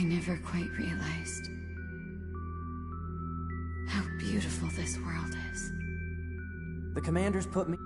I never quite realized how beautiful this world is. The commanders put me...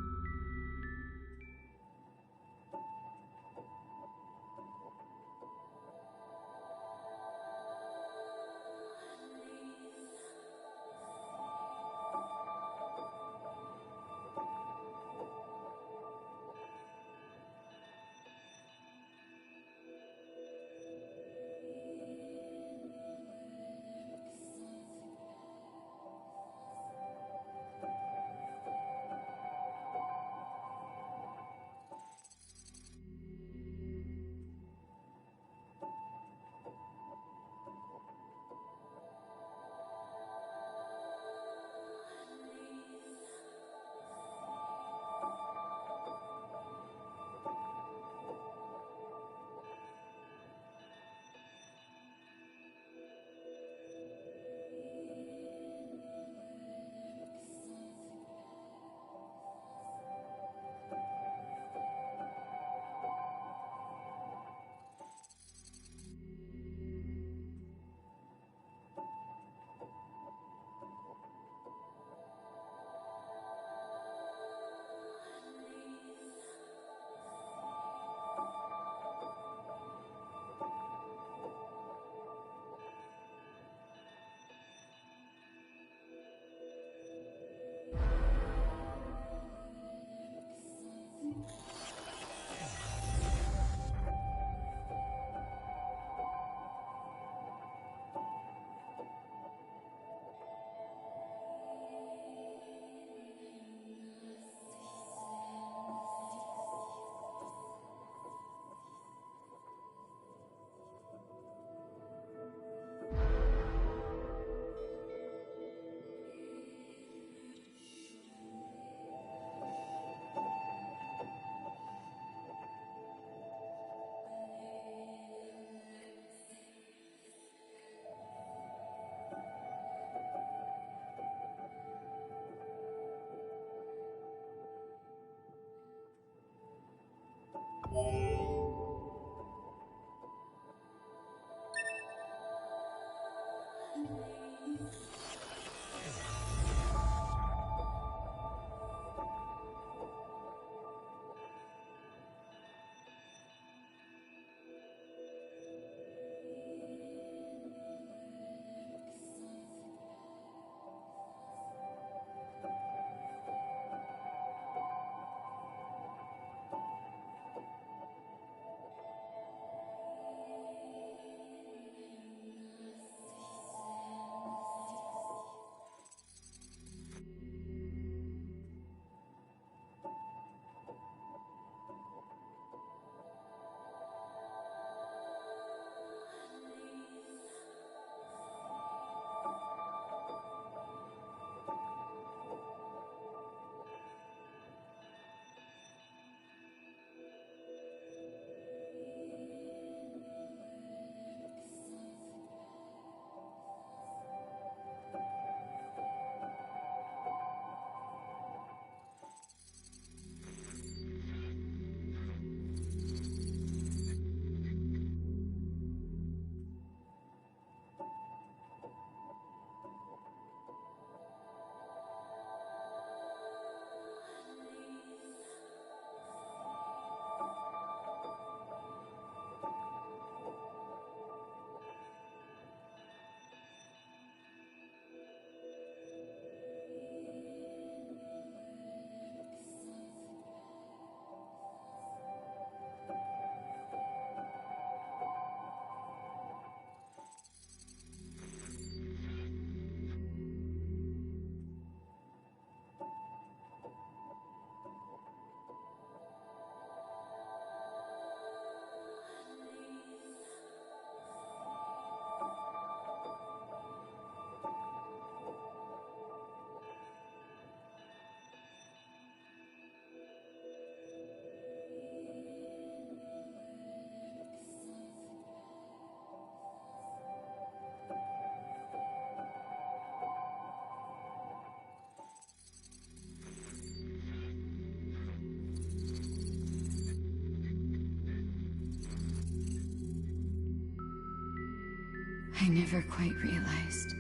I never quite realized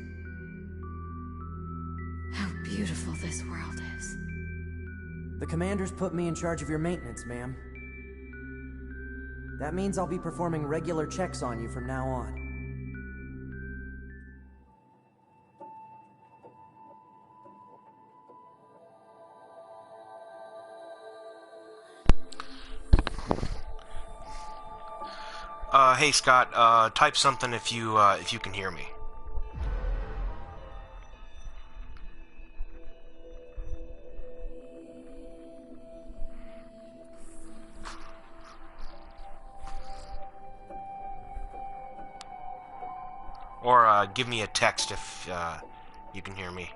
how beautiful this world is. The Commander's put me in charge of your maintenance, ma'am. That means I'll be performing regular checks on you from now on. Hey Scott, type something if you can hear me. Or, give me a text if, you can hear me.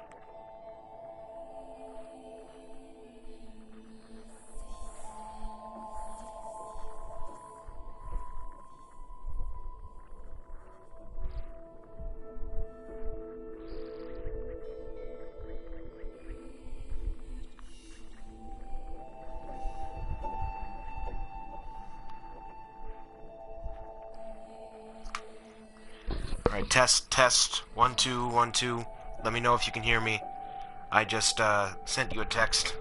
Alright, test, 1 2 1 2. Let me know if you can hear me. I just sent you a text.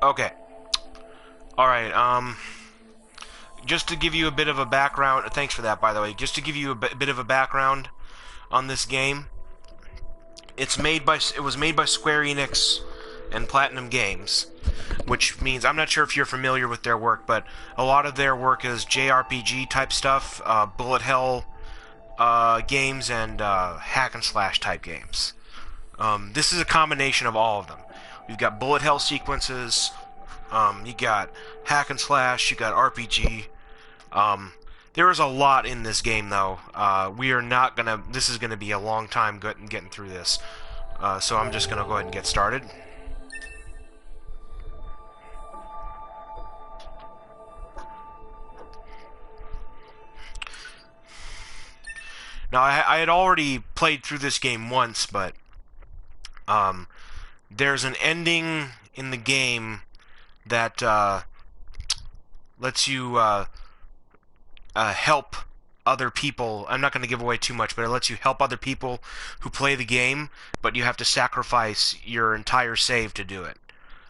Okay. Alright, just to give you a bit of a background, thanks for that, by the way, just to give you a bit of a background on this game, it was made by Square Enix and Platinum Games, which means, I'm not sure if you're familiar with their work, but a lot of their work is JRPG type stuff, bullet hell games, and hack and slash type games. This is a combination of all of them. You've got bullet hell sequences, you got hack and slash, you got RPG. There is a lot in this game, though. This is gonna be a long time getting through this. So I'm just gonna go ahead and get started. Now, I had already played through this game once, but there's an ending in the game that lets you help other people. I'm not going to give away too much, but it lets you help other people who play the game, but you have to sacrifice your entire save to do it.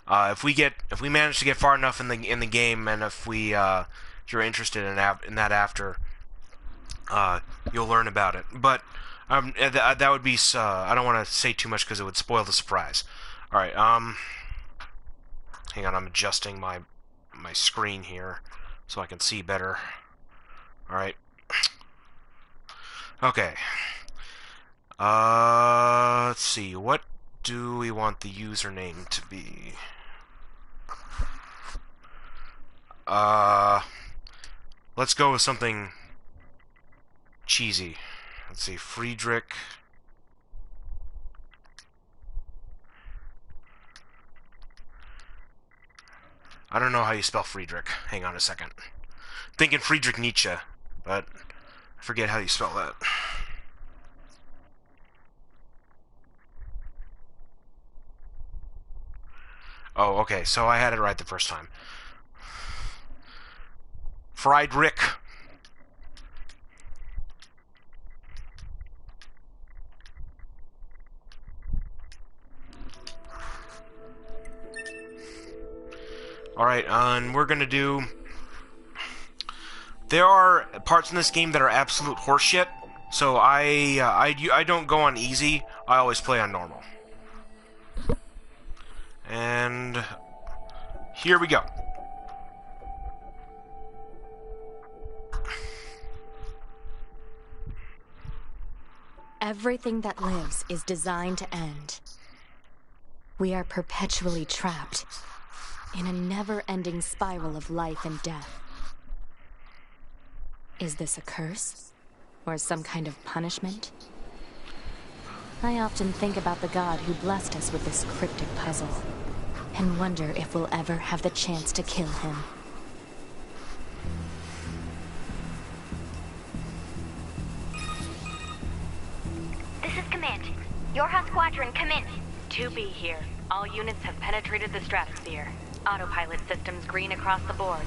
If we manage to get far enough in the game, and if you're interested in that after, you'll learn about it. But that would be. I don't want to say too much because it would spoil the surprise. All right. Hang on. I'm adjusting my screen here so I can see better. All right. Okay. Let's see. What do we want the username to be? Let's go with something cheesy. Let's see, Friedrich. I don't know how you spell Friedrich. Hang on a second. Thinking Friedrich Nietzsche, but I forget how you spell that. Oh, okay, so I had it right the first time. Friedrich. Alright, and we're gonna do... There are parts in this game that are absolute horseshit, so I don't go on easy, I always play on normal. And... here we go. Everything that lives is designed to end. We are perpetually trapped, in a never-ending spiral of life and death. Is this a curse? Or some kind of punishment? I often think about the god who blessed us with this cryptic puzzle, and wonder if we'll ever have the chance to kill him. This is Command. Yorha Squadron, come in. 2B here. All units have penetrated the stratosphere. Autopilot systems green across the board.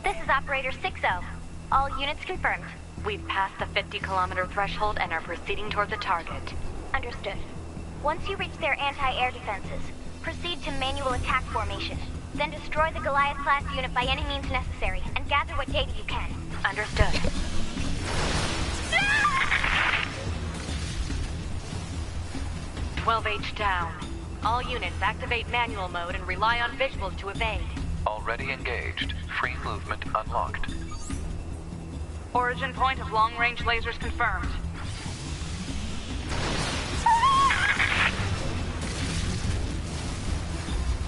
This is Operator 6-0. All units confirmed. We've passed the 50-kilometer threshold and are proceeding toward the target. Understood. Once you reach their anti-air defenses, proceed to manual attack formation. Then destroy the Goliath-class unit by any means necessary, and gather what data you can. Understood. 12H down. All units activate manual mode and rely on visuals to evade. Already engaged. Free movement unlocked. Origin point of long-range lasers confirmed.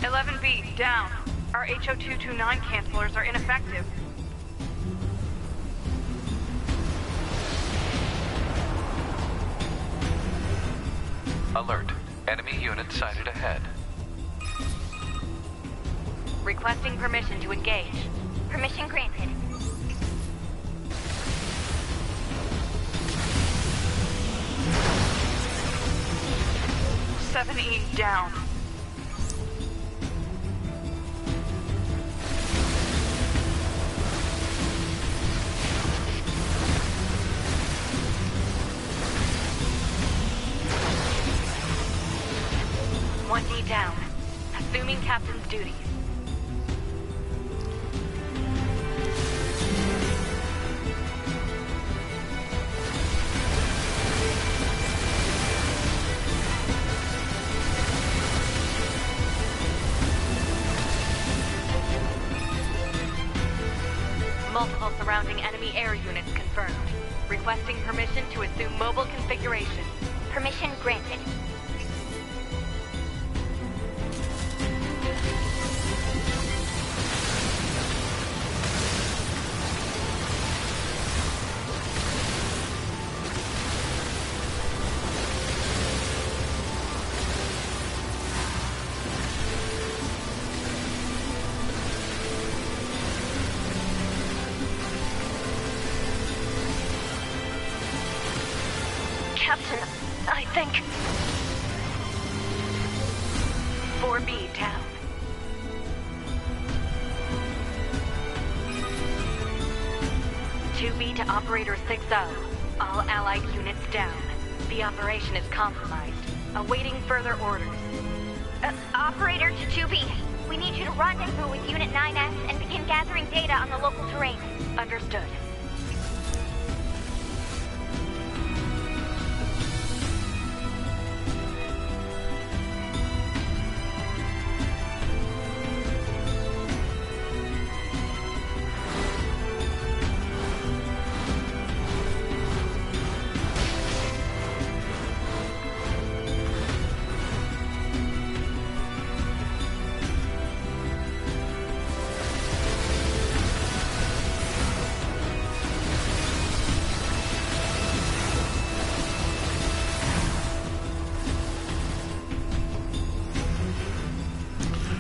"11B, down. Our HO229 cancelers are ineffective. Alert. Enemy unit sighted ahead. Requesting permission to engage. Permission granted. "7E, down. Down. Assuming captain's duties. Multiple surrounding enemy air units confirmed. Requesting permission to assume mobile configuration. Permission granted. Captain, I think... 4B down. "2B to Operator 6-0. All Allied units down. The operation is compromised. Awaiting further orders." Operator to 2B. We need you to rendezvous with Unit 9S and begin gathering data on the local terrain. Understood.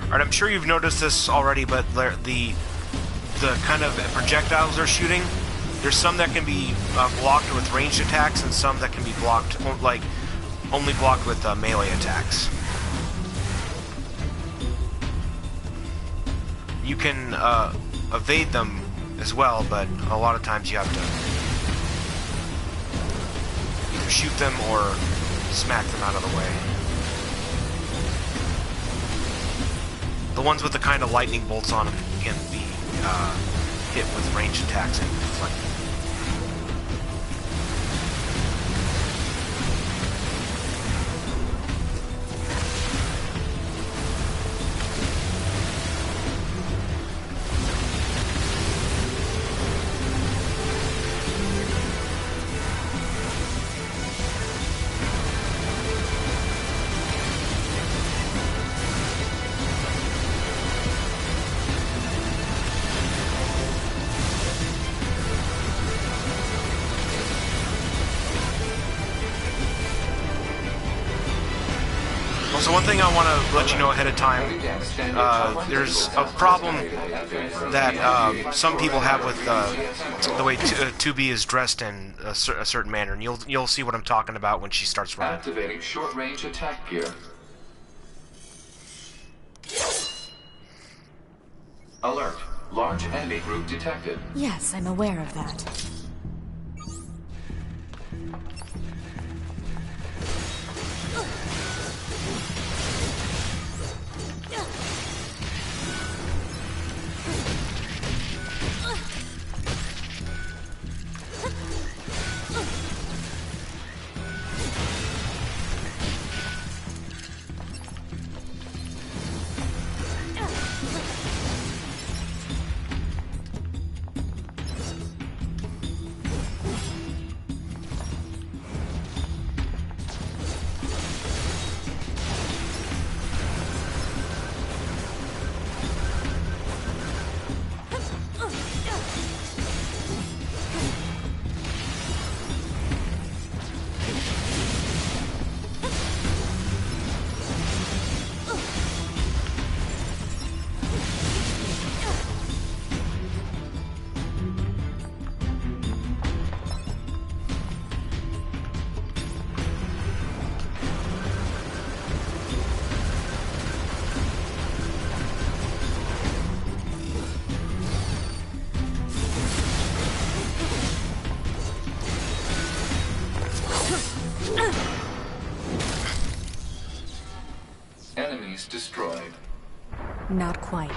Alright, I'm sure you've noticed this already, but the kind of projectiles they're shooting, there's some that can be blocked with ranged attacks, and some that can be blocked, like, only blocked with melee attacks. You can evade them as well, but a lot of times you have to either shoot them or smack them out of the way. The ones with the kind of lightning bolts on them can be hit with ranged attacks and deflected. one thing I want to let you know ahead of time, there's a problem that some people have with the way 2B is dressed in a certain manner, and you'll see what I'm talking about when she starts running. Activating short-range attack gear. Alert. Large enemy group detected. Yes, I'm aware of that. Enemies destroyed. Not quite.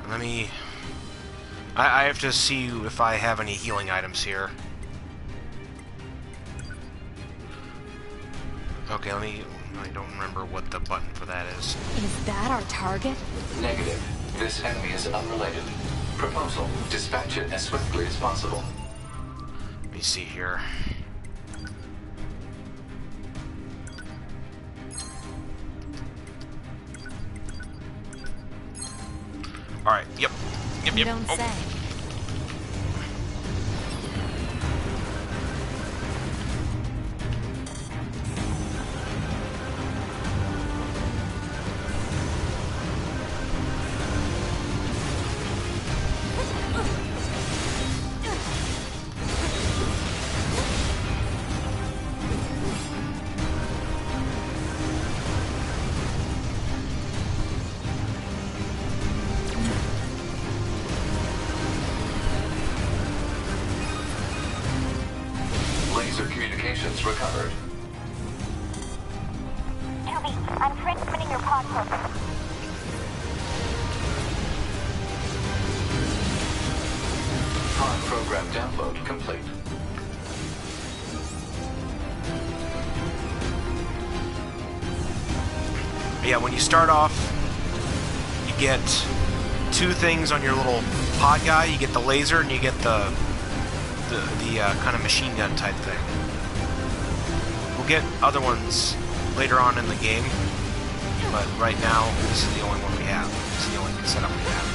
Let me... I have to see if I have any healing items here. Okay, let me... I don't remember what the button for that is. Is that our target? Negative. This enemy is unrelated. Proposal. Dispatch it as swiftly as possible. Let me see here. Alright, yep. Yep, You yep. don't Oh. say. Laser communications recovered. 2B, I'm transmitting your pod program. Pod program download complete. Yeah, when you start off, you get two things on your little pod guy. You get the laser and you get the kind of machine gun type thing. We'll get other ones later on in the game, but right now this is the only one we have. This is the only setup we have.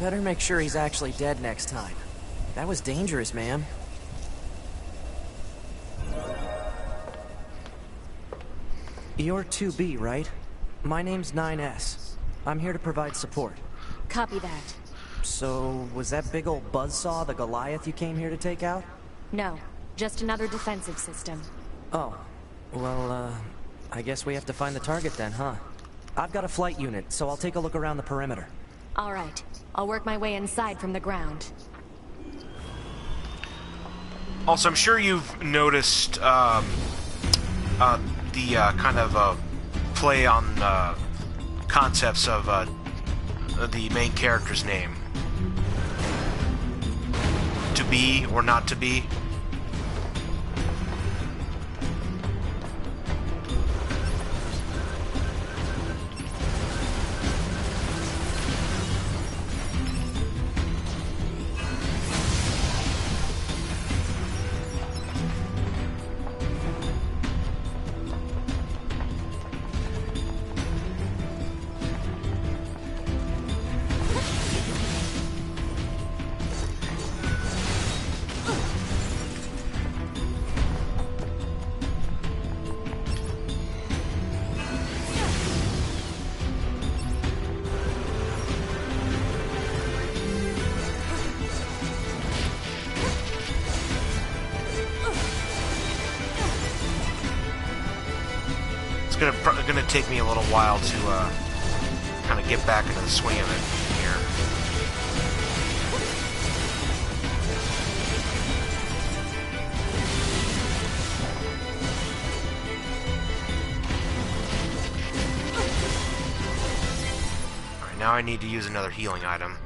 Better make sure he's actually dead next time. That was dangerous, man. You're 2B, right? My name's 9S. I'm here to provide support. Copy that. So, was that big old buzzsaw the Goliath you came here to take out? No, just another defensive system. Oh. Well, I guess we have to find the target then, huh? I've got a flight unit, so I'll take a look around the perimeter. All right. I'll work my way inside from the ground. Also, I'm sure you've noticed the kind of play on concepts of the main character's name. To be or not to be. It's gonna take me a little while to kind of get back into the swing of it here. All right, now I need to use another healing item.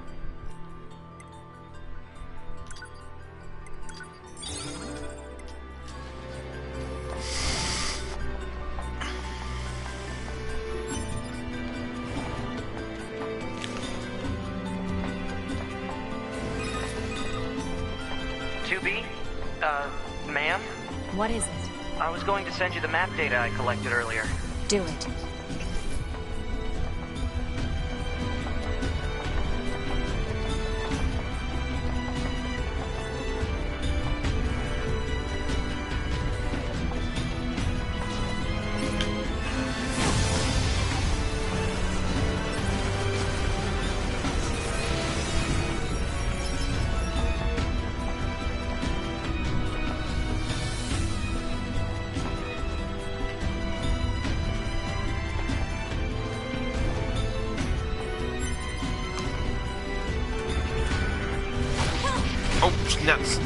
Ma'am? What is it? I was going to send you the map data I collected earlier. Do it. Nuts.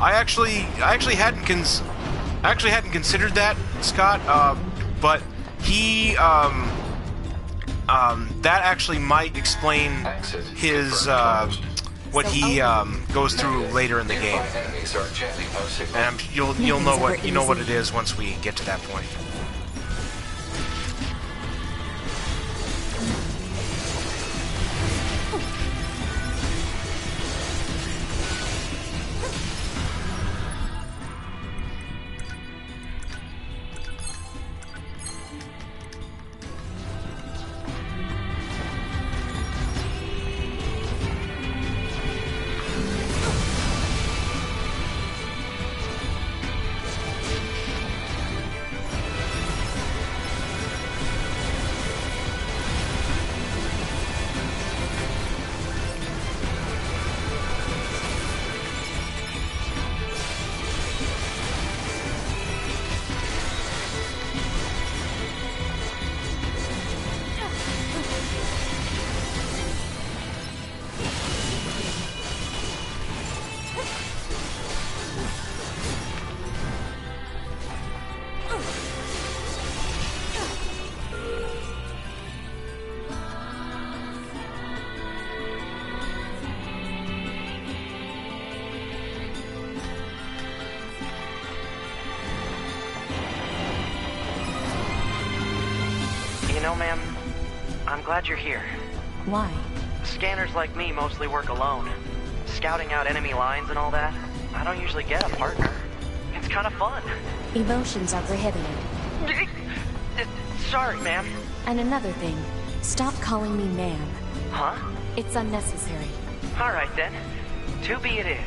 I actually hadn't considered that, Scott. But he that actually might explain his what he goes through later in the game, and you'll know what it is once we get to that point. You know, ma'am, I'm glad you're here. Why? Scanners like me mostly work alone. Scouting out enemy lines and all that, I don't usually get a partner. It's kind of fun. Emotions are prohibited. Sorry, ma'am. And another thing, stop calling me ma'am. Huh? It's unnecessary. Alright then. 2B it is.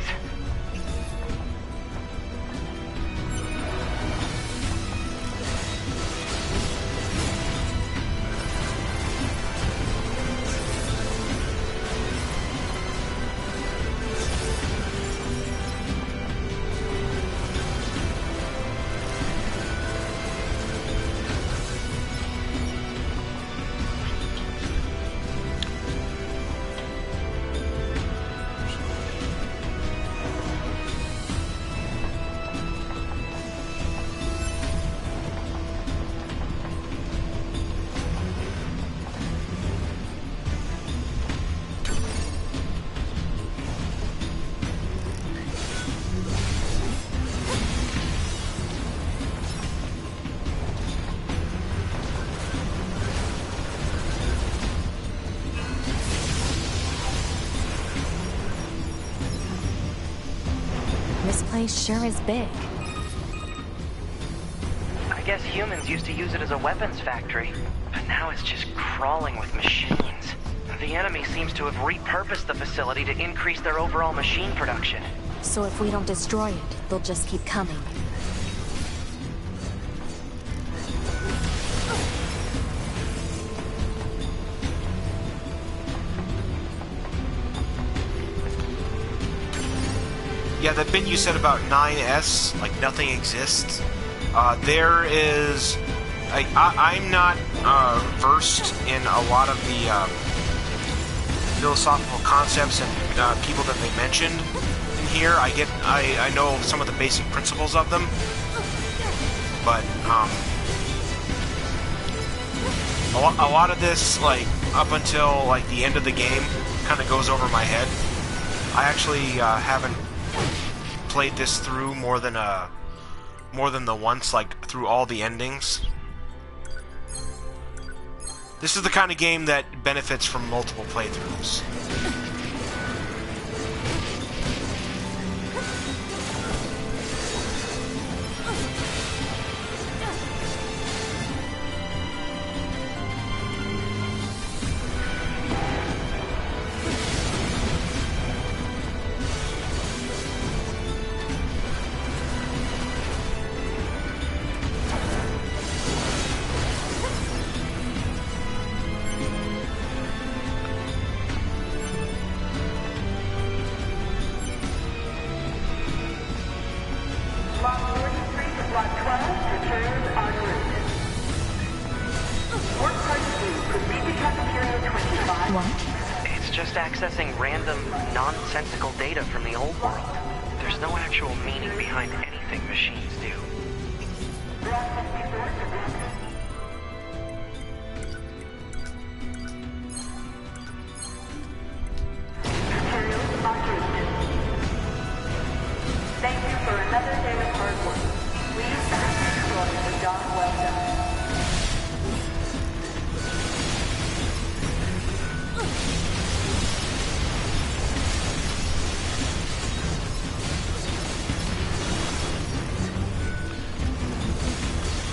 This place sure is big. I guess humans used to use it as a weapons factory, but now it's just crawling with machines. The enemy seems to have repurposed the facility to increase their overall machine production. So if we don't destroy it, they'll just keep coming. Yeah, that bit you said about 9S, like nothing exists. There is... I'm not versed in a lot of the philosophical concepts and people that they mentioned in here. I know some of the basic principles of them, but a lot of this, like up until like the end of the game, kind of goes over my head. I actually haven't played this through more than the once, like through all the endings. This is the kind of game that benefits from multiple playthroughs. It's just accessing random, nonsensical data from the old world. There's no actual meaning behind anything machines do. Thank you for another day of hard work. Please enjoy the job well done.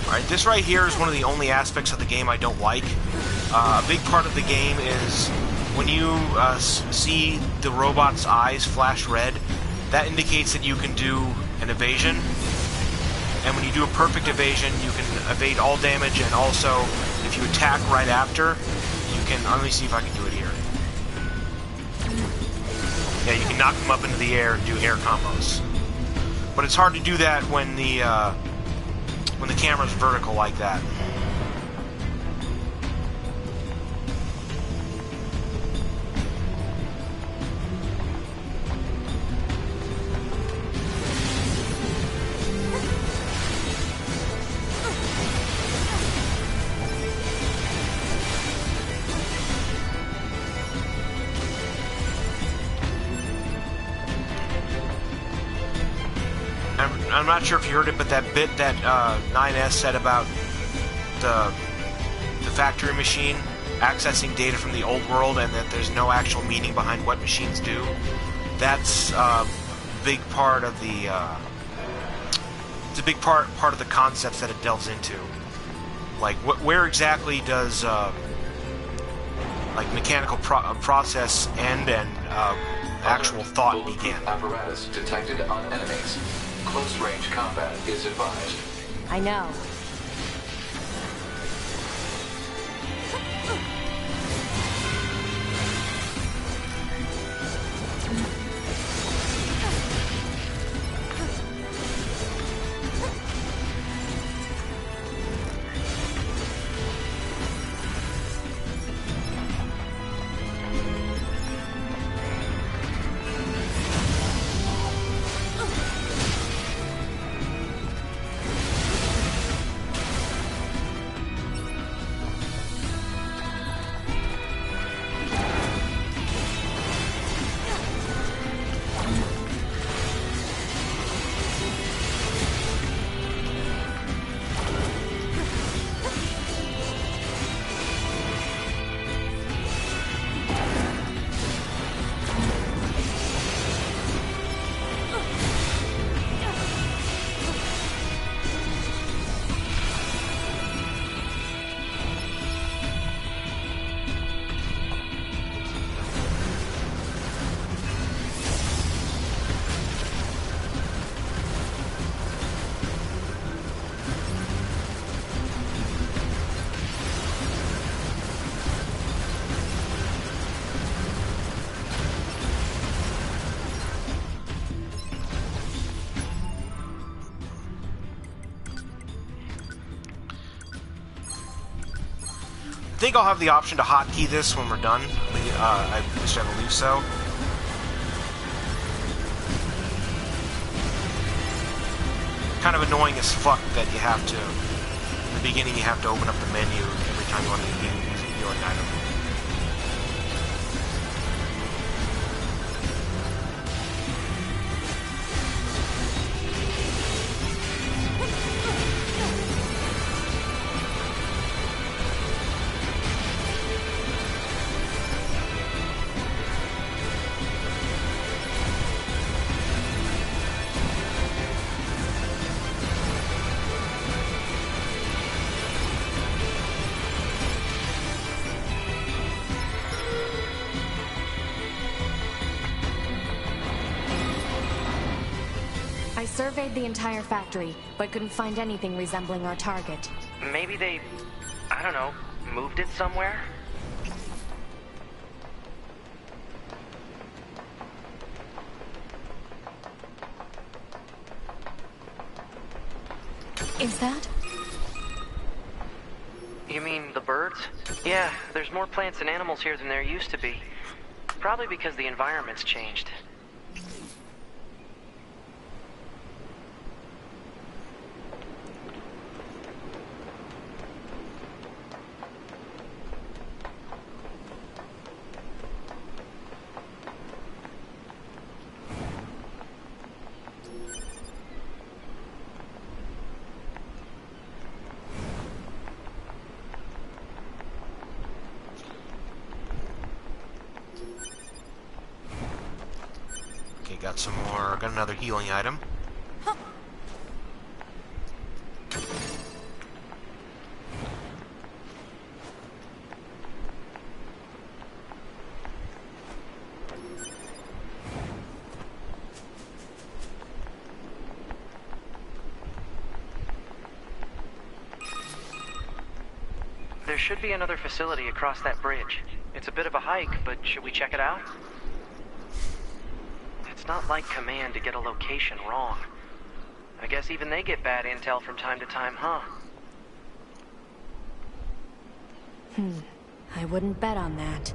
Alright, this right here is one of the only aspects of the game I don't like. A big part of the game is when you see the robot's eyes flash red, that indicates that you can do an evasion. And when you do a perfect evasion, you can evade all damage, and also, if you attack right after, you can... Let me see if I can do it here. Yeah, you can knock them up into the air and do air combos. But it's hard to do that when the camera's vertical like that. I'm not sure if you heard it, but that bit that 9S said about the factory machine accessing data from the old world and that there's no actual meaning behind what machines do, that's a big part of the it's a big part of the concepts that it delves into. Like, where exactly does like mechanical process end and actual thought begin? Apparatus detected on enemies. Close range combat is advised. I know. I think I'll have the option to hotkey this when we're done. I believe so. Kind of annoying as fuck that you have to, in the beginning you have to open up the menu every time you want to use a healing item. I surveyed the entire factory, but couldn't find anything resembling our target. Maybe they, I don't know, moved it somewhere? Is that? You mean the birds? Yeah, there's more plants and animals here than there used to be. Probably because the environment's changed. Got some more, got another healing item. There should be another facility across that bridge. It's a bit of a hike, but should we check it out? It's not like Command to get a location wrong. I guess even they get bad intel from time to time, huh? I wouldn't bet on that.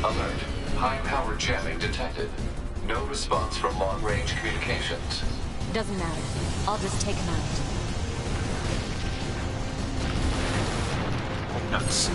Alert. High-power jamming detected. No response from long-range communications. Doesn't matter. I'll just take him out. Oh, nuts.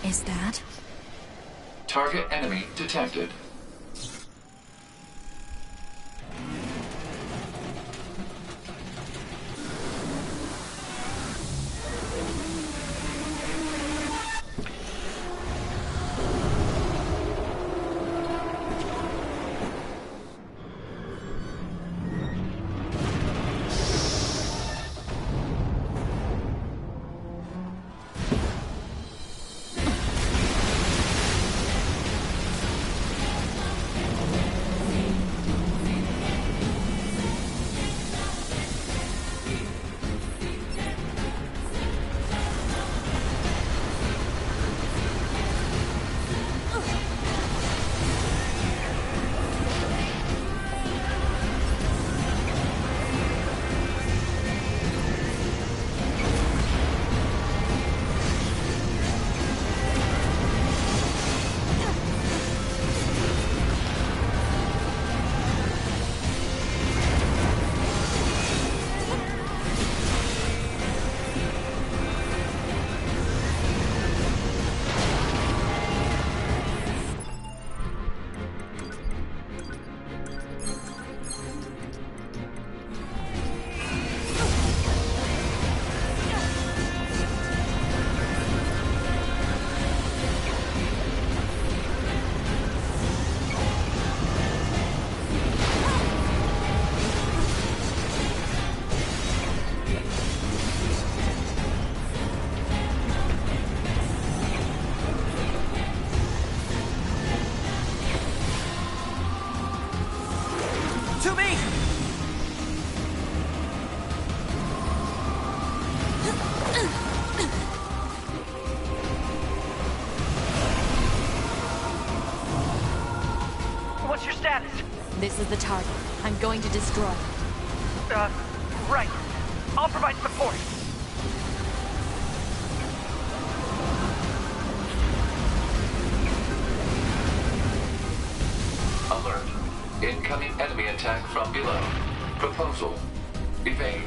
is that? Target enemy detected. To me! What's your status? This is the target. I'm going to destroy it. Right. I'll provide support. Alert. Incoming enemy attack from below. Proposal. Evade.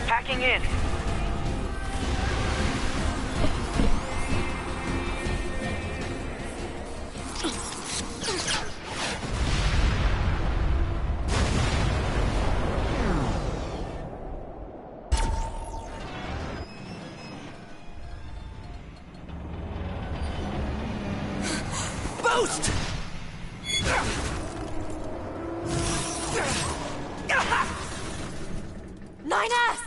Hacking in. Boost! 9S!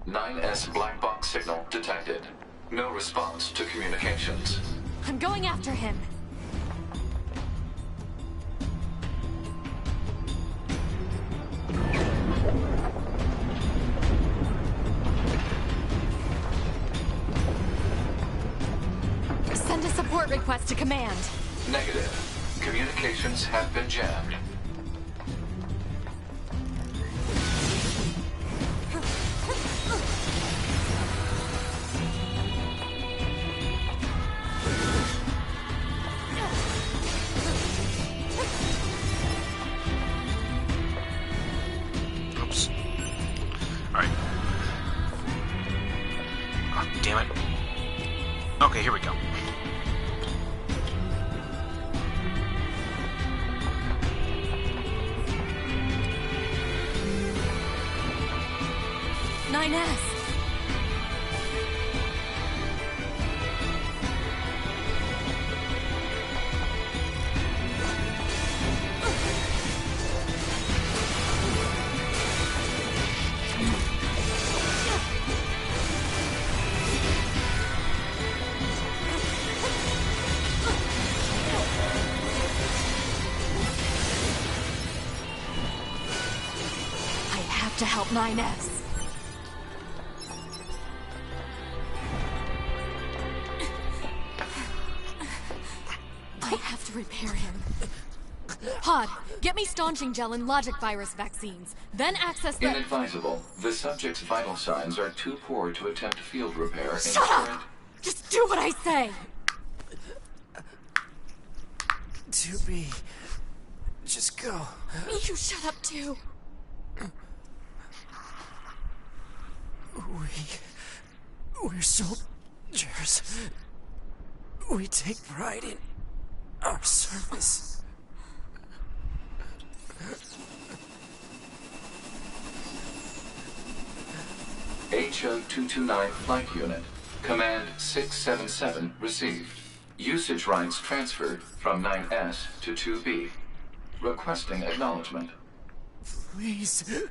Nine 9S black box signal detected. No response to communications. I'm going after him. Send a support request to command. Negative. Communications have been jammed. Oops. Alright. Oh, damn it. Okay, here we go. 9S! To help 9S. I have to repair him. Pod, get me staunching gel and logic virus vaccines. Then access the... Inadvisable. The subject's vital signs are too poor to attempt field repair in Shut current... up! Just do what I say! 2B. Just go. You shut up too. We're soldiers. We take pride in our service. HO-229 Flight Unit. Command 677 received. Usage rights transferred from 9S to 2B. Requesting acknowledgement. Please.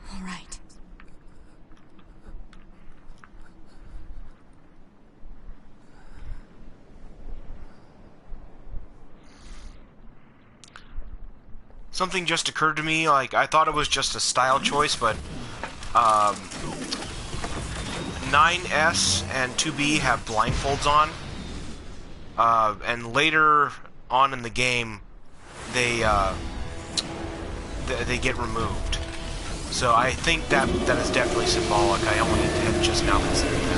All right. Something just occurred to me, like, I thought it was just a style choice, but 9S and 2B have blindfolds on, and later on in the game, they get removed. So I think that is definitely symbolic. I only had just now considered that.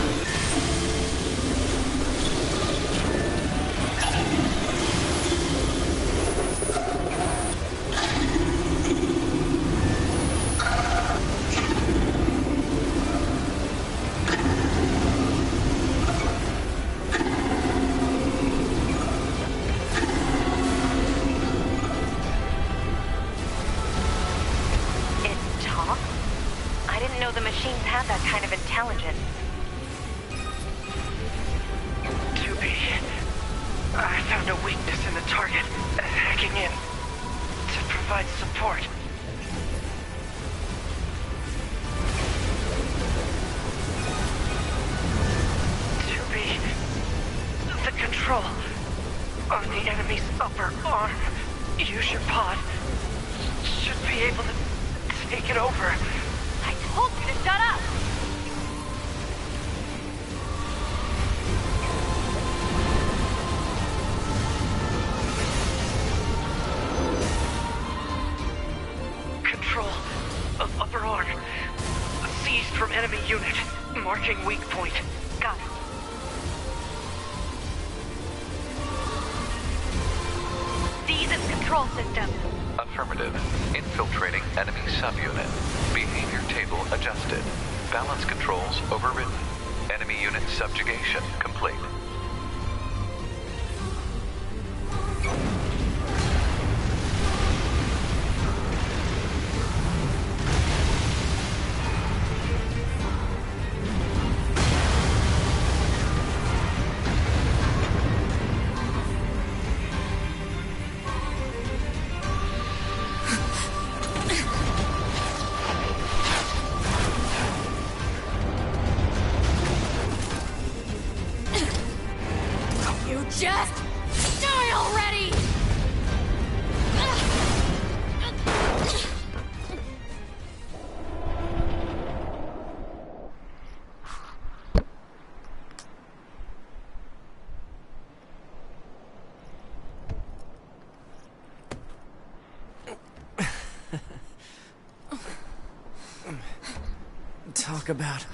Talk about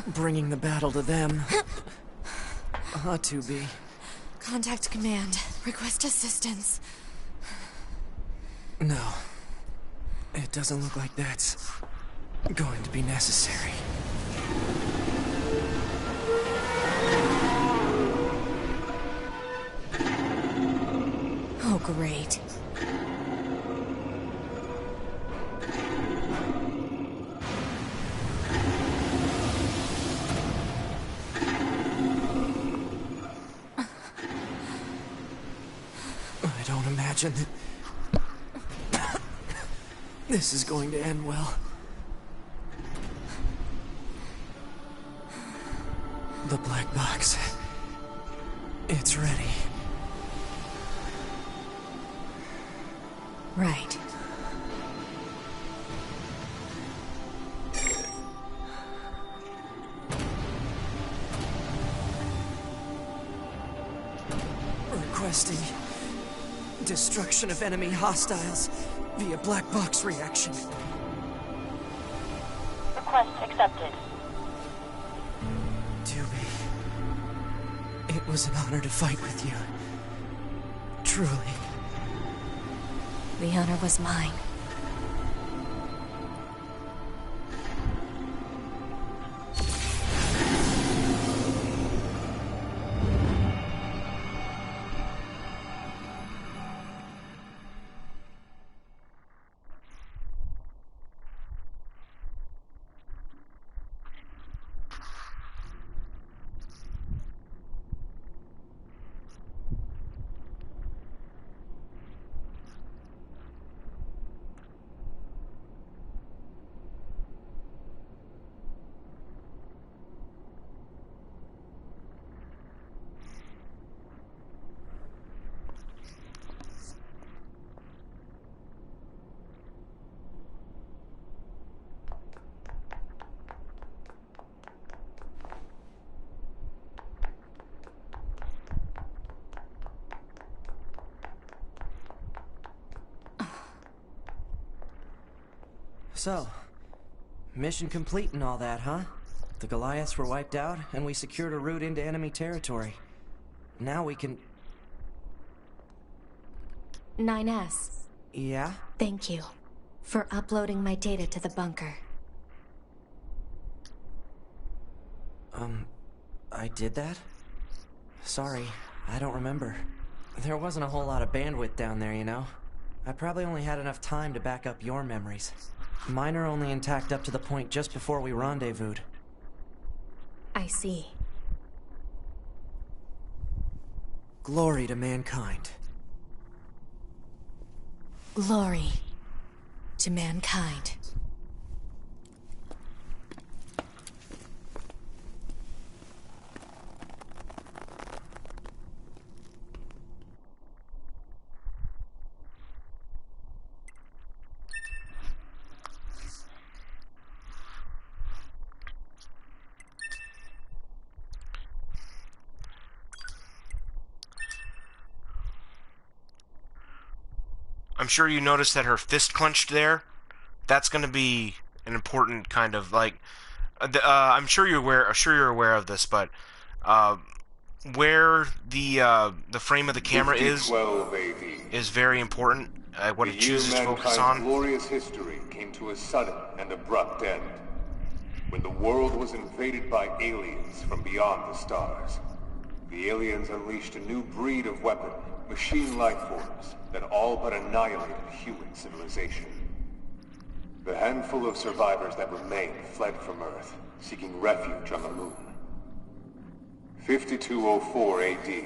bringing the battle to them. 2B. Contact command. Request assistance. No. It doesn't look like that's going to be necessary. Oh, great. destruction. This is going to end well. The black box. It's ready. Right. Requesting destruction of enemy hostiles via black box reaction. Request accepted. Tubi, it was an honor to fight with you. Truly. The honor was mine. So, mission complete and all that, huh? The Goliaths were wiped out, and we secured a route into enemy territory. Now we can... 9S. Yeah? Thank you for uploading my data to the bunker. I did that? Sorry, I don't remember. There wasn't a whole lot of bandwidth down there, you know? I probably only had enough time to back up your memories. Mine are only intact up to the point just before we rendezvoused. I see. Glory to mankind. Glory to mankind. I'm sure you noticed that her fist clenched there. That's going to be an important kind of like. I'm sure you're aware. I'm sure you're aware of this, but where the frame of the camera is very important. What it chooses to focus on. Glorious history came to a sudden and abrupt end when the world was invaded by aliens from beyond the stars. The aliens unleashed a new breed of weapon, machine life forms, that all but annihilated human civilization. The handful of survivors that remained fled from Earth, seeking refuge on the moon. 5204 AD.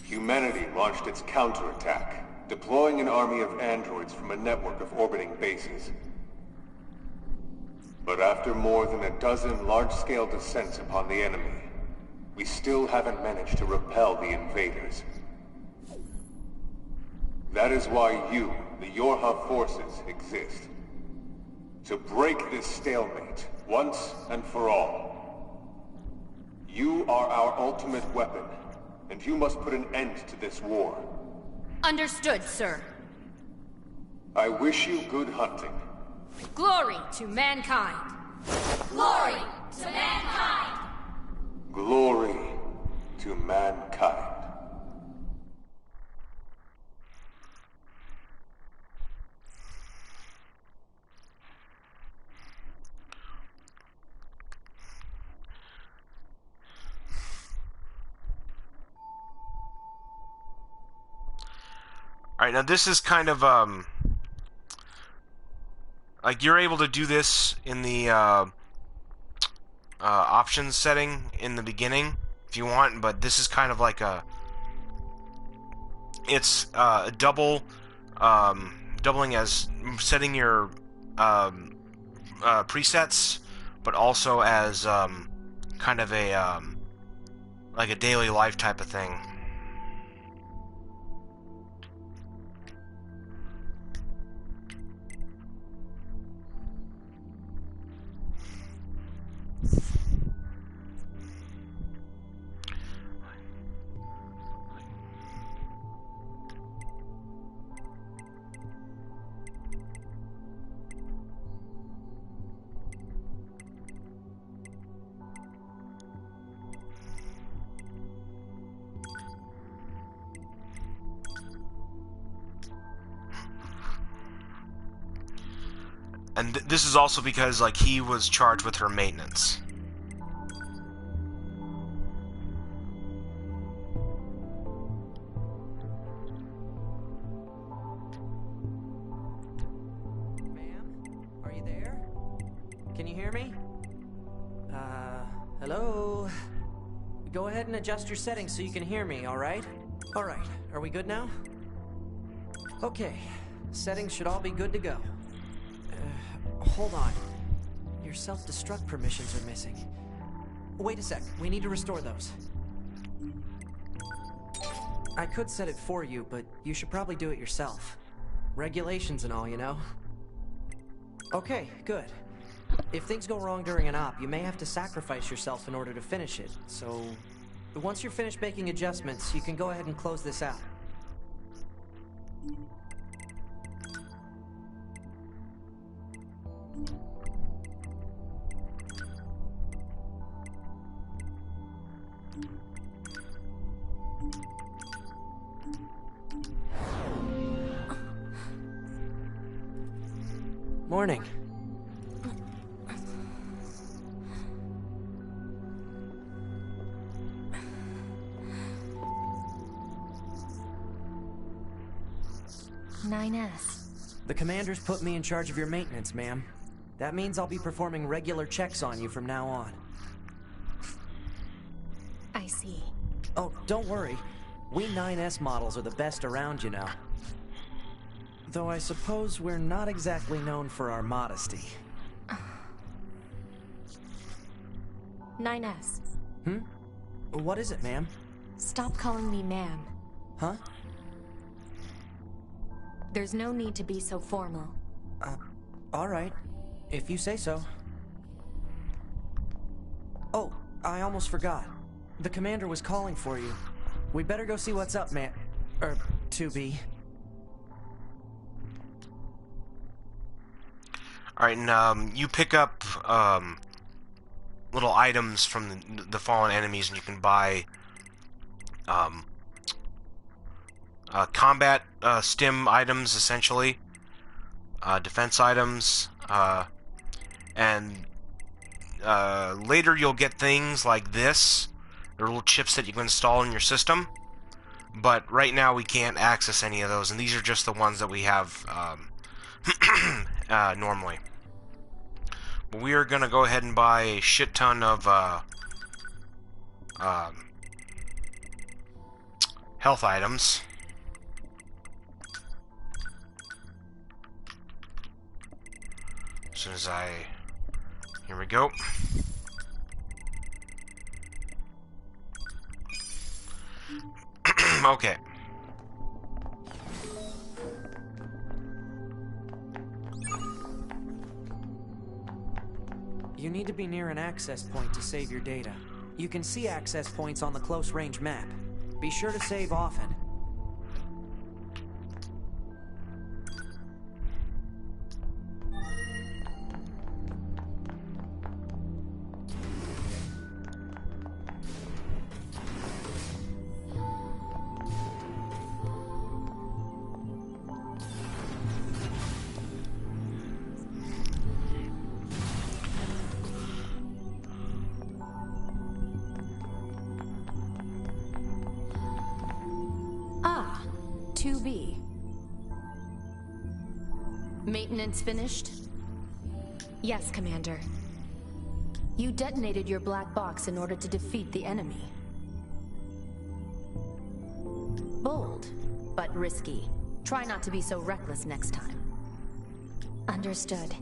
Humanity launched its counterattack, deploying an army of androids from a network of orbiting bases. But after more than a dozen large-scale descents upon the enemy, we still haven't managed to repel the invaders. That is why you, the Yorha forces, exist. To break this stalemate, once and for all. You are our ultimate weapon, and you must put an end to this war. Understood, sir. I wish you good hunting. Glory to mankind! Glory to mankind! Glory to mankind. Alright, now this is kind of, like, you're able to do this in the, options setting in the beginning, if you want, but this is kind of like a, it's doubling as setting your presets, but also as kind of a like a daily life type of thing. And this is also because, like, he was charged with her maintenance. Ma'am? Are you there? Can you hear me? Hello? Go ahead and adjust your settings so you can hear me, alright? Alright, are we good now? Okay, settings should all be good to go. Hold on. Your self-destruct permissions are missing. Wait a sec, we need to restore those. I could set it for you, but you should probably do it yourself. Regulations and all, you know? Okay, good. If things go wrong during an op, you may have to sacrifice yourself in order to finish it, so... Once you're finished making adjustments, you can go ahead and close this out. Morning. The commander's put me in charge of your maintenance, ma'am. That means I'll be performing regular checks on you from now on. I see. Oh, don't worry. We 9S models are the best around, you know. Though I suppose we're not exactly known for our modesty. 9S. What is it, ma'am? Stop calling me ma'am. Huh? There's no need to be so formal. Alright. If you say so. Oh, I almost forgot. The commander was calling for you. We better go see what's up, man. 2B. Alright, and you pick up little items from the fallen enemies, and you can buy combat stim items, essentially, defense items, and later you'll get things like this. They're little chips that you can install in your system, but right now we can't access any of those, and these are just the ones that we have normally. But we are going to go ahead and buy a shit ton of health items. As soon as here we go. Okay. You need to be near an access point to save your data. You can see access points on the close-range map. Be sure to save often. Ah, 2B. Maintenance finished? Yes, Commander. You detonated your black box in order to defeat the enemy. Bold, but risky. Try not to be so reckless next time. Understood.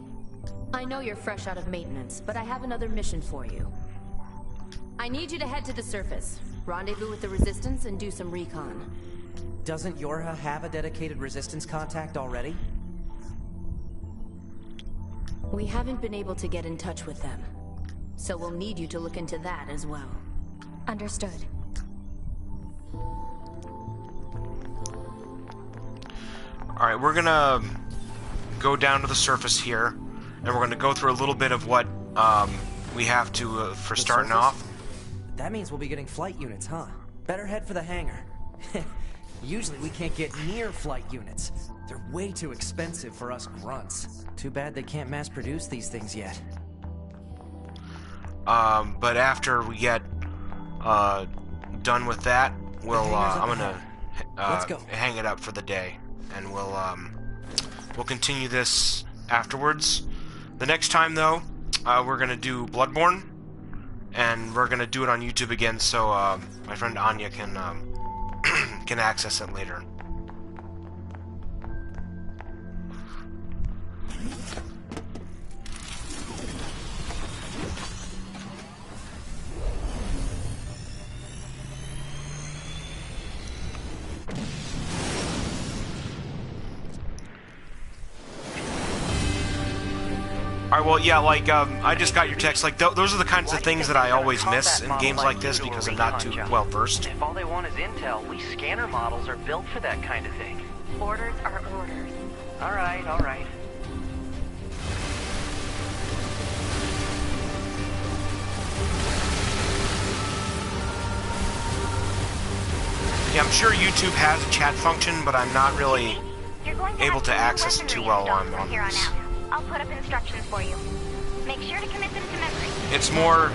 I know you're fresh out of maintenance, but I have another mission for you. I need you to head to the surface, rendezvous with the Resistance, and do some recon. Doesn't Yorha have a dedicated Resistance contact already? We haven't been able to get in touch with them, so we'll need you to look into that as well. Understood. Alright, we're gonna go down to the surface here, and we're gonna go through a little bit of what we have to for starting off. That means we'll be getting flight units, huh? Better head for the hangar. Usually we can't get near flight units. They're way too expensive for us grunts. Too bad they can't mass produce these things yet. But after we get done with that, I'm gonna Let's go. hang it up for the day, and we'll continue this afterwards. The next time, though, we're gonna do Bloodborne, and we're gonna do it on YouTube again, so my friend Anya can can access it later. Alright, well, yeah, like, I just got your text. Like, those are the kinds of things that I always miss in games like this because I'm not too well versed. If all they want is intel, we scanner models are built for that kind of thing. Orders are orders. Alright, alright. Yeah, I'm sure YouTube has a chat function, but I'm not really You're going to able have to new access it too weaponry well while installed I'm on from here on this. out. I'll put up instructions for you. Make sure to commit them to memory. It's more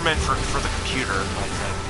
meant for the computer, I think.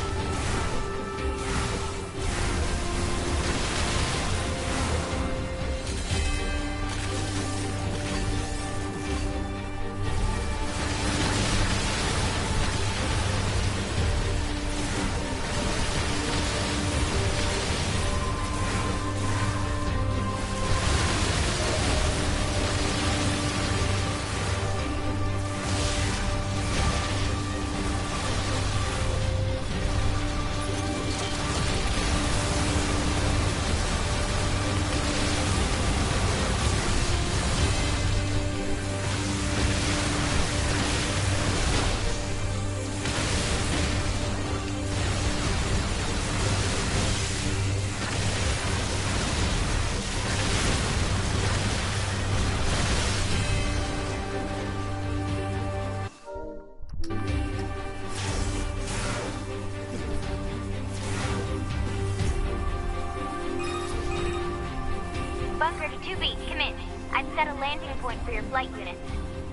Bunker to 2B, come in. I've set a landing point for your flight units.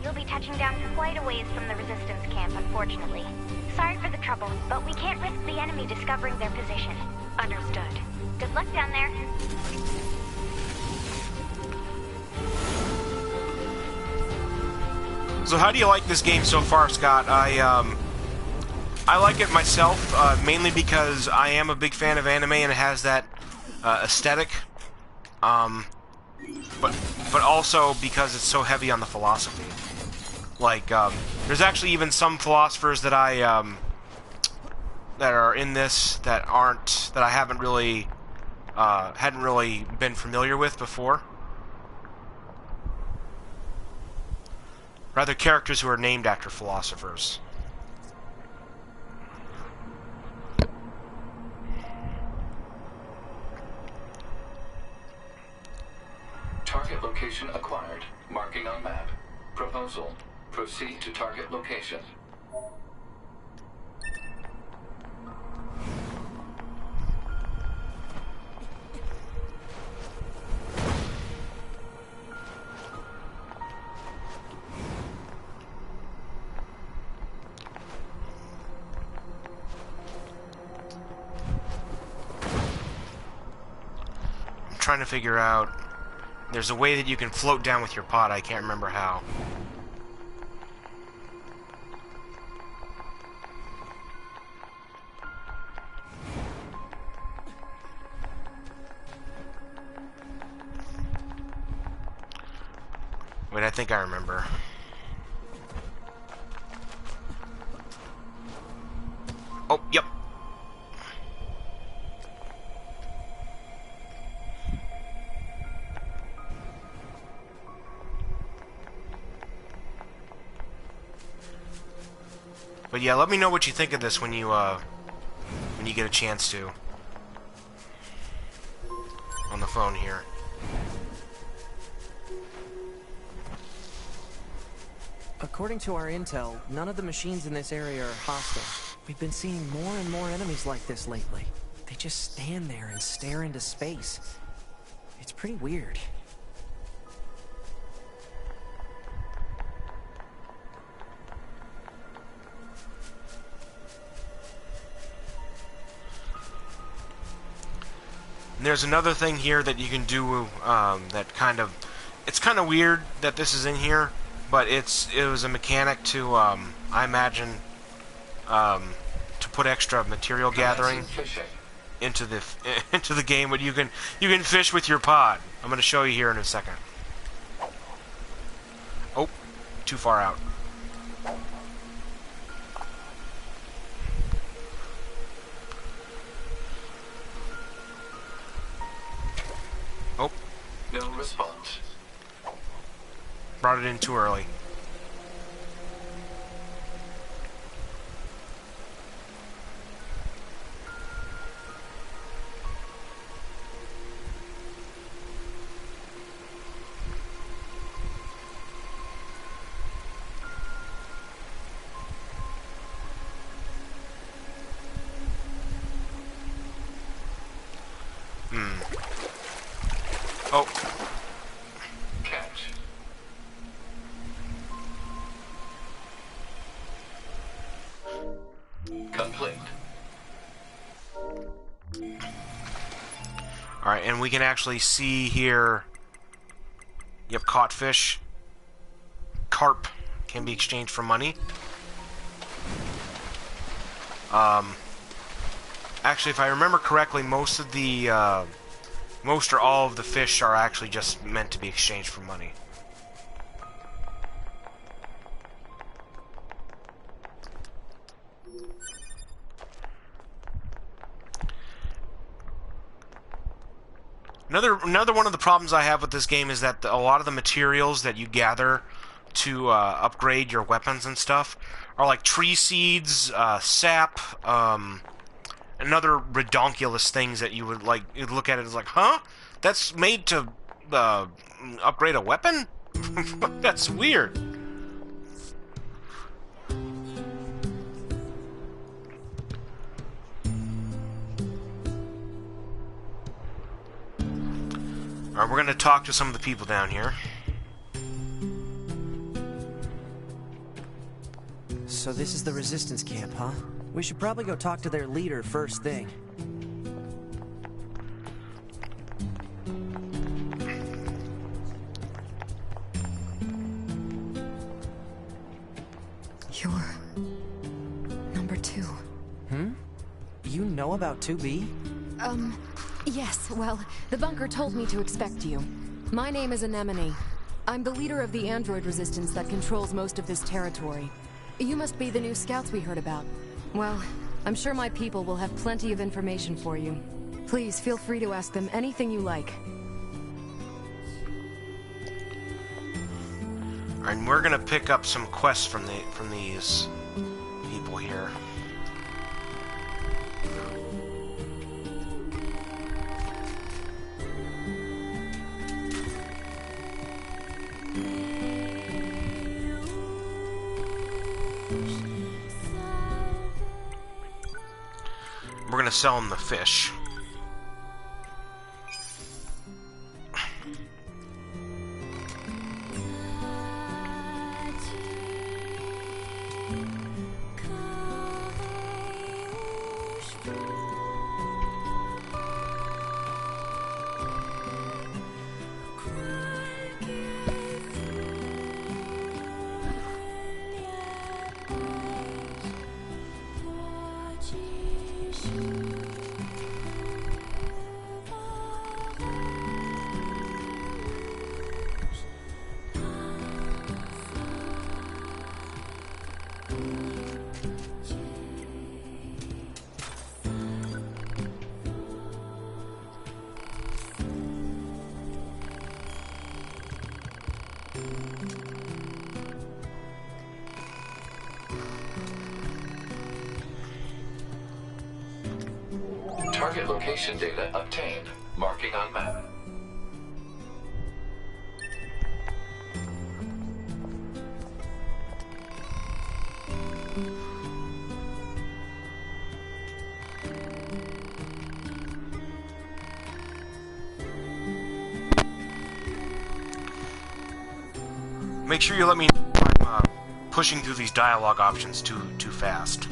You'll be touching down quite a ways from the Resistance camp, unfortunately. Sorry for the trouble, but we can't risk the enemy discovering their position. Understood. Good luck down there. So how do you like this game so far, Scott? I like it myself, mainly because I am a big fan of anime and it has that aesthetic. But also because it's so heavy on the philosophy. Like, there's actually even some philosophers that that are in this that I haven't really, hadn't really been familiar with before. Rather, characters who are named after philosophers. Target location acquired. Marking on map. Proposal. Proceed to target location. I'm trying to figure out... There's a way that you can float down with your pod, I can't remember how. Wait, I think I remember. Oh, yep. But yeah, let me know what you think of this when you get a chance to. On the phone here. According to our intel, none of the machines in this area are hostile. We've been seeing more and more enemies like this lately. They just stand there and stare into space. It's pretty weird. And there's another thing here that you can do that it's kind of weird that this is in here, but it was a mechanic to I imagine to put extra material gathering into the game, but you can fish with your pod. I'm going to show you here in a second. Oh, too far out. Oh. No response. Brought it in too early. Oh. Catch. Complete. Alright, and we can actually see here... Yep, caught fish. Carp can be exchanged for money. Actually, if I remember correctly, most or all of the fish are actually just meant to be exchanged for money. Another one of the problems I have with this game is that a lot of the materials that you gather to upgrade your weapons and stuff are like tree seeds, sap, and other redonkulous things that you'd look at it as like, huh? That's made to upgrade a weapon? That's weird. Alright, we're gonna talk to some of the people down here. So this is the resistance camp, huh? We should probably go talk to their leader first thing. You're... number 2. You know about 2B? Yes, well, the bunker told me to expect you. My name is Anemone. I'm the leader of the android resistance that controls most of this territory. You must be the new scouts we heard about. Well, I'm sure my people will have plenty of information for you. Please feel free to ask them anything you like. Alright, and we're gonna pick up some quests from these people here. We're gonna sell them the fish. Target location data obtained. Marking on map. Make sure you let me know if I'm pushing through these dialogue options too fast.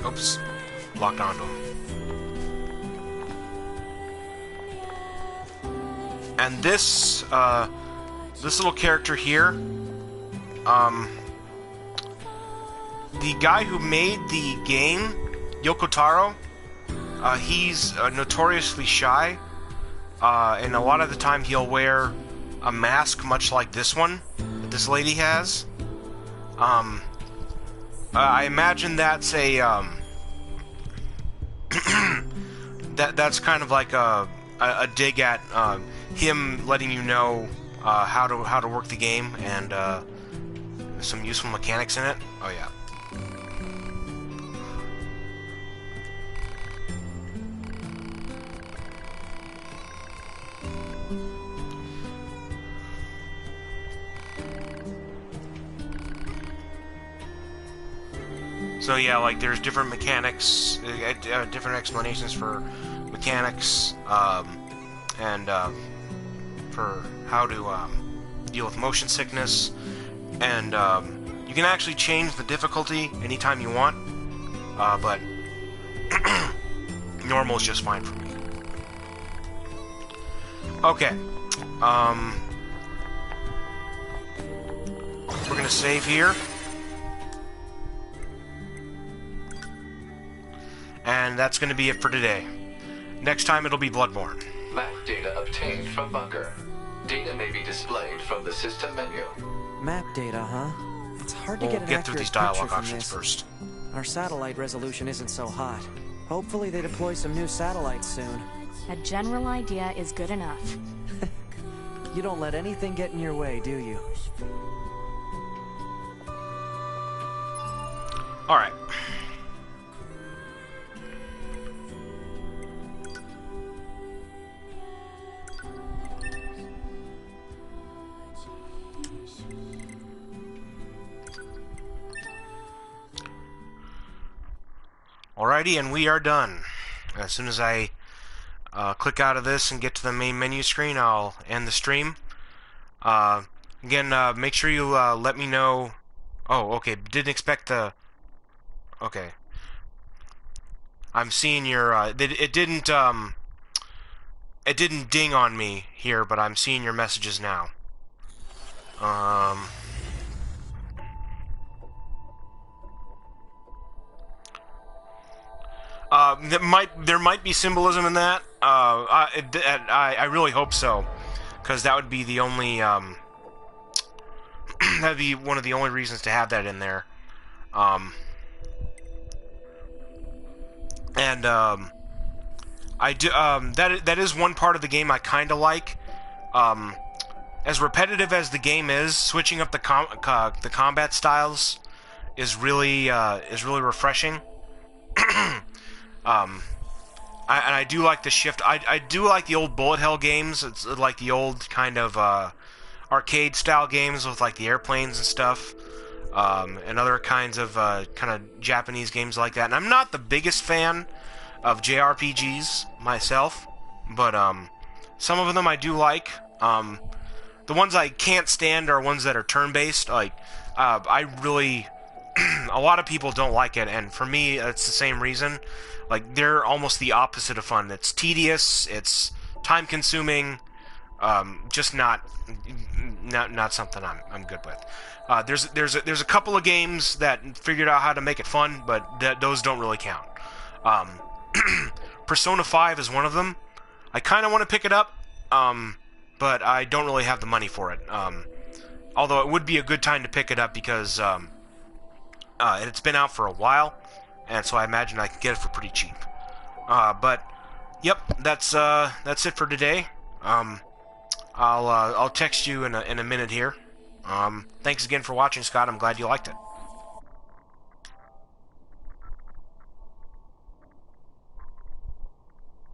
Oops. Locked onto him. And this little character here, the guy who made the game, Yoko Taro, he's notoriously shy, and a lot of the time he'll wear a mask much like this one that this lady has. I imagine that's a that's kind of like a dig at him letting you know how to work the game and some useful mechanics in it. Oh yeah. So yeah, like there's different mechanics, different explanations for mechanics, and for how to deal with motion sickness, and you can actually change the difficulty anytime you want, but normal is just fine for me. Okay, we're gonna save here. And that's going to be it for today. Next time it'll be Bloodborne. Map data obtained from bunker. Data may be displayed from the system menu. Map data, huh? It's hard to We'll get an get through accurate these dialogue picture from options this. first. Our satellite resolution isn't so hot. Hopefully they deploy some new satellites soon. A general idea is good enough. You don't let anything get in your way, do you? Alright. Alrighty, and we are done. As soon as I click out of this and get to the main menu screen, I'll end the stream. Again, make sure you let me know... Oh, okay, didn't expect the... Okay. I'm seeing your... It didn't ding on me here, but I'm seeing your messages now. There might be symbolism in that. I really hope so, because that would be the only that'd be one of the only reasons to have that in there. I do that is one part of the game I kind of like. As repetitive as the game is, switching up the combat styles is really refreshing. I do like the shift. I do like the old bullet hell games. It's like the old kind of arcade style games with like the airplanes and stuff, and other kinds of kind of Japanese games like that. And I'm not the biggest fan of JRPGs myself, but some of them I do like. The ones I can't stand are ones that are turn-based. Like, I really... a lot of people don't like it, and for me, it's the same reason. Like, they're almost the opposite of fun. It's tedious, it's time-consuming, just not something I'm good with. There's a couple of games that figured out how to make it fun, but those don't really count. Persona 5 is one of them. I kind of want to pick it up, but I don't really have the money for it. Although it would be a good time to pick it up because it's been out for a while, and so I imagine I can get it for pretty cheap. But yep, that's it for today. I'll text you in a minute here. Thanks again for watching, Scott. I'm glad you liked it.